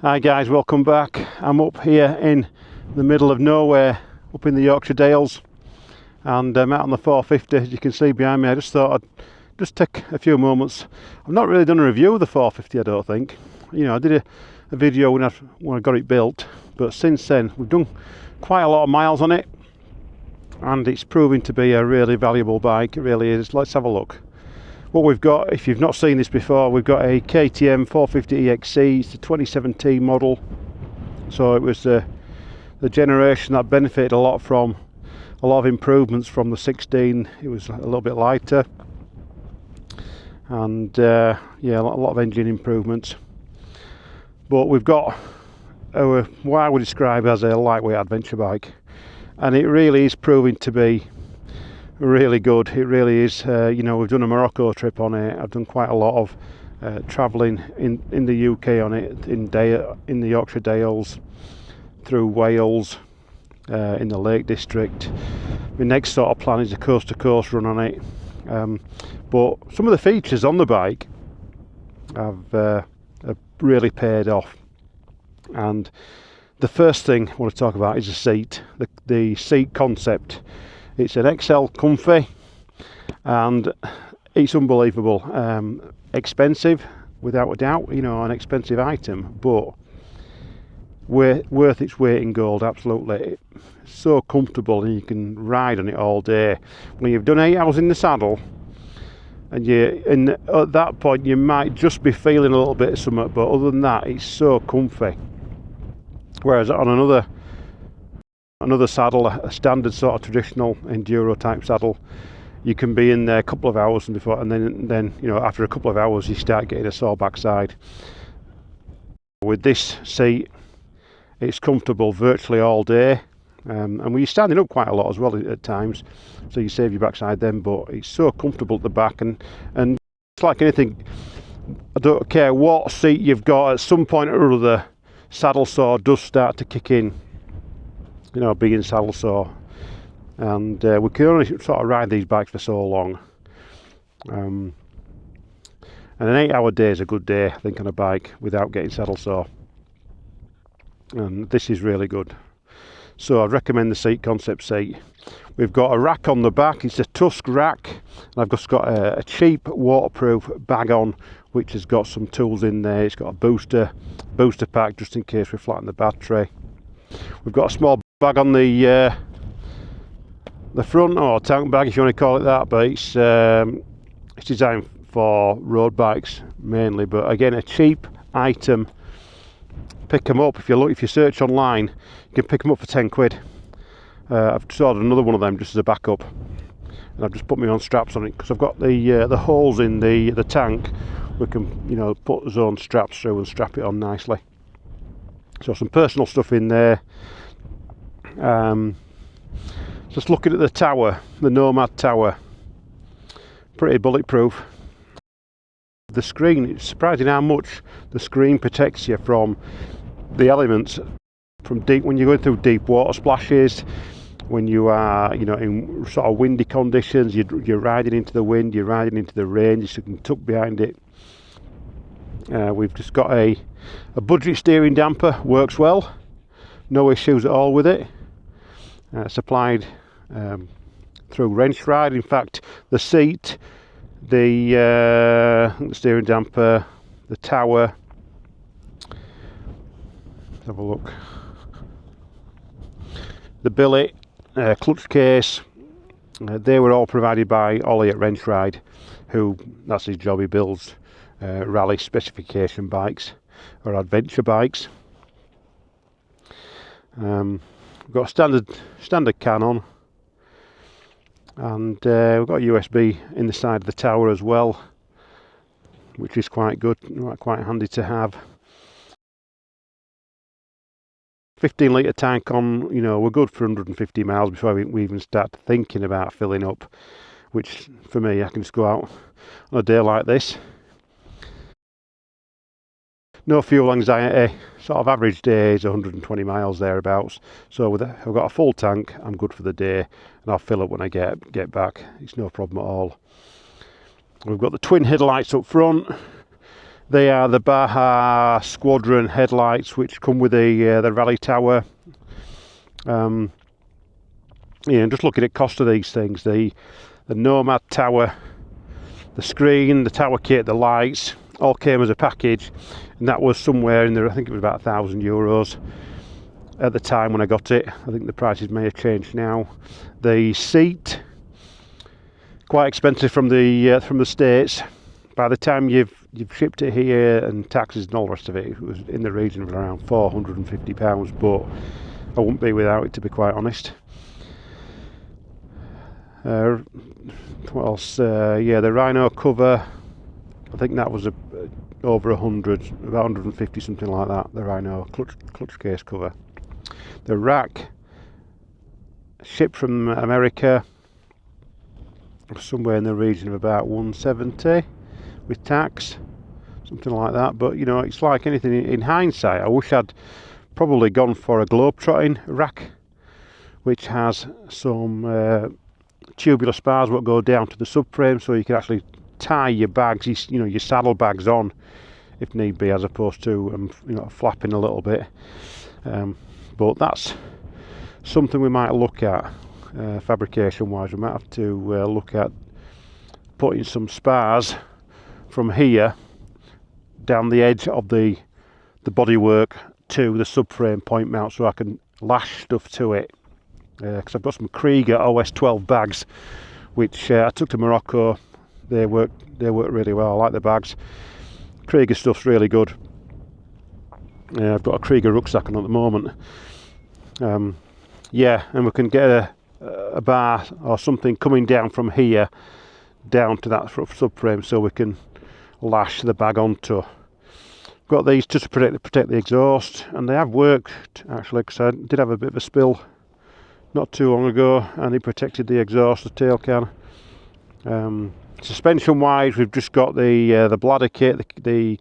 Hi guys, welcome back. I'm up here in the middle of nowhere, up in the Yorkshire Dales, and I'm out on the 450, as you can see behind me. I just thought I'd just take a few moments. I've not really done a review of the 450, I don't think. You know, I did a video when I got it built, but since then we've done quite a lot of miles on it, and it's proving to be a really valuable bike. It really is. Let's have a look. What we've got, if you've not seen this before, we've got a KTM 450 EXC. It's the 2017 model, so it was the generation that benefited a lot from a lot of improvements from the 16. It was a little bit lighter, and yeah, a lot of engine improvements. But we've got what I would describe as a lightweight adventure bike, and it really is proving to be really good. It really is. You know, we've done a Morocco trip on it. I've done quite a lot of travelling in the UK on it, in the Yorkshire Dales, through Wales, in the Lake District. My next sort of plan is a coast to coast run on it. But some of the features on the bike have really paid off. And the first thing I want to talk about is the seat. The seat concept. It's an XL comfy, and it's unbelievable. Expensive, without a doubt, you know, an expensive item, but worth its weight in gold, absolutely. It's so comfortable, and you can ride on it all day. When you've done 8 hours in the saddle, and at that point you might just be feeling a little bit of something, but other than that, it's so comfy. Whereas on another saddle, a standard sort of traditional enduro type saddle, you can be in there a couple of hours and then you know, after a couple of hours you start getting a sore backside. With this seat, it's comfortable virtually all day, and we're standing up quite a lot as well at times, so you save your backside then. But it's so comfortable at the back, and it's like anything. I don't care what seat you've got, at some point or other saddle sore does start to kick in. You know, being saddle sore, and we can only sort of ride these bikes for so long. And an 8-hour day is a good day, I think, on a bike without getting saddle sore. And this is really good. So I'd recommend the seat concept seat. We've got a rack on the back. It's a Tusk rack, and I've just got a cheap waterproof bag on, which has got some tools in there. It's got a booster pack just in case we flatten the battery. We've got a small bag on the front, or tank bag if you want to call it that, but it's designed for road bikes mainly. But again, a cheap item. Pick them up if you search online, you can pick them up for 10 quid. I've just ordered another one of them just as a backup, and I've just put my own straps on it because I've got the holes in the tank. We can, you know, put our own straps through and strap it on nicely. So some personal stuff in there. Just looking at the tower, the Nomad tower, pretty bulletproof. The screen, it's surprising how much the screen protects you from the elements, from deep, when you're going through deep water splashes, when you are, you know, in sort of windy conditions, you're riding into the wind, you're riding into the rain, you can tuck behind it. We've just got a budget steering damper, works well, no issues at all with it. Supplied through Wrench Ride. In fact, the seat, the steering damper, the tower. Let's have a look. The billet, clutch case, they were all provided by Ollie at Wrench Ride, who, that's his job, he builds rally specification bikes or adventure bikes. We've got a standard can on, and we've got a USB in the side of the tower as well, which is quite good, quite handy to have. 15 litre tank on, you know, we're good for 150 miles before we even start thinking about filling up, which for me, I can just go out on a day like this. No fuel anxiety, sort of average day is 120 miles thereabouts. So I've got a full tank, I'm good for the day, and I'll fill up when I get back. It's no problem at all. We've got the twin headlights up front, They are the Baja Squadron headlights, which come with the rally tower. Just looking at cost of these things, the Nomad tower, the screen, the tower kit, the lights, all came as a package, and that was somewhere in there. I think it was about €1,000 at the time when I got it. I think the prices may have changed now. The seat, quite expensive from the States. By the time you've shipped it here and taxes and all the rest of it, it was in the region of around £450, but I wouldn't be without it, to be quite honest. What else? The Rhino cover, I think that was over 100, about 150, something like that. The Rhino clutch case cover. The rack, shipped from America, somewhere in the region of about 170 with tax, something like that. But it's like anything. In hindsight, I wish I'd probably gone for a globetrotting rack, which has some tubular spars what go down to the subframe, so you can actually tie your bags, your saddle bags on if need be, as opposed to flapping a little bit. But that's something we might look at fabrication wise. We might have to look at putting some spars from here down the edge of the bodywork to the subframe point mount, so I can lash stuff to it. Because I've got some Krieger OS 12 bags, which I took to Morocco. They work really well. I like the bags. Krieger stuff's really good. I've got a Krieger rucksack on at the moment. And we can get a bar or something coming down from here down to that subframe, so we can lash the bag onto. Got these just to protect the exhaust, and they have worked actually, because I did have a bit of a spill not too long ago, and it protected the exhaust, the tail can. Suspension wise, we've just got the bladder kit. We've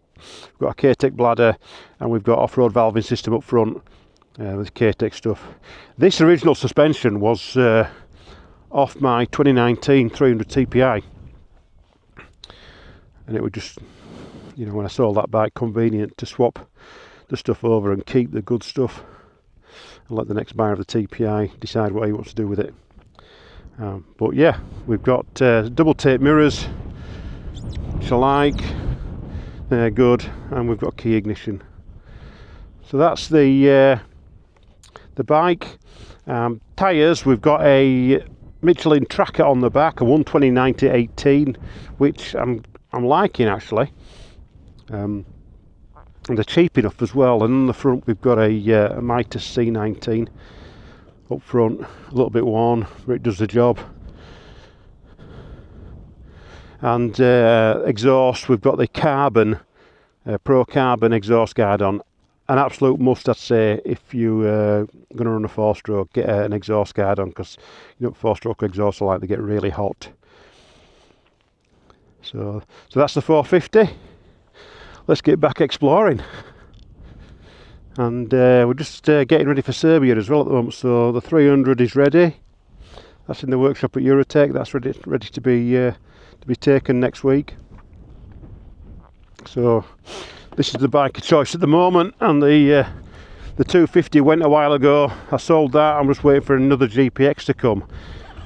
got a KTM bladder, and we've got off-road valving system up front with KTM stuff. This original suspension was off my 2019 300 TPI, and it was just, when I sold that bike, convenient to swap the stuff over and keep the good stuff, and let the next buyer of the TPI decide what he wants to do with it. But yeah, we've got double tape mirrors, which I like. They're good, and we've got key ignition. So that's the bike. Tyres, we've got a Michelin Tracker on the back, a 120/90/18, which I'm liking actually. And they're cheap enough as well. And on the front we've got a Mitre C19 up front, a little bit worn, but it does the job. And exhaust, we've got the carbon Pro Carbon exhaust guard on. An absolute must, I'd say, if you're going to run a 4-stroke, get an exhaust guard on, because 4-stroke exhausts are like, they get really hot. So that's the 450. Let's get back exploring. And we're just getting ready for Serbia as well at the moment. So the 300 is ready. That's in the workshop at Eurotech. That's ready to be taken next week. So this is the bike of choice at the moment, and the 250 went a while ago. I sold that. I'm just waiting for another GPX to come.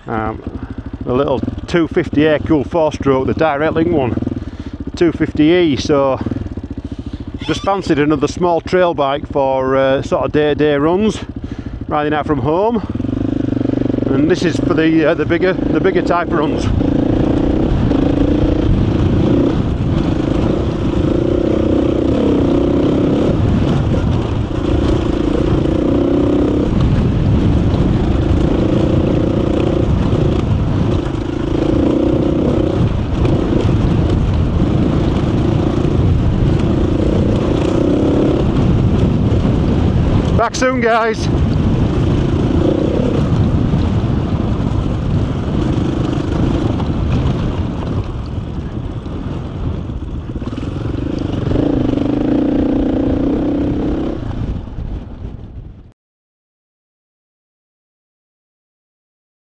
The little 250 air-cooled 4-stroke, the direct link one, 250E. So just fancied another small trail bike for sort of day-to-day runs, riding out from home. And this is for the bigger type of runs. Back soon, guys.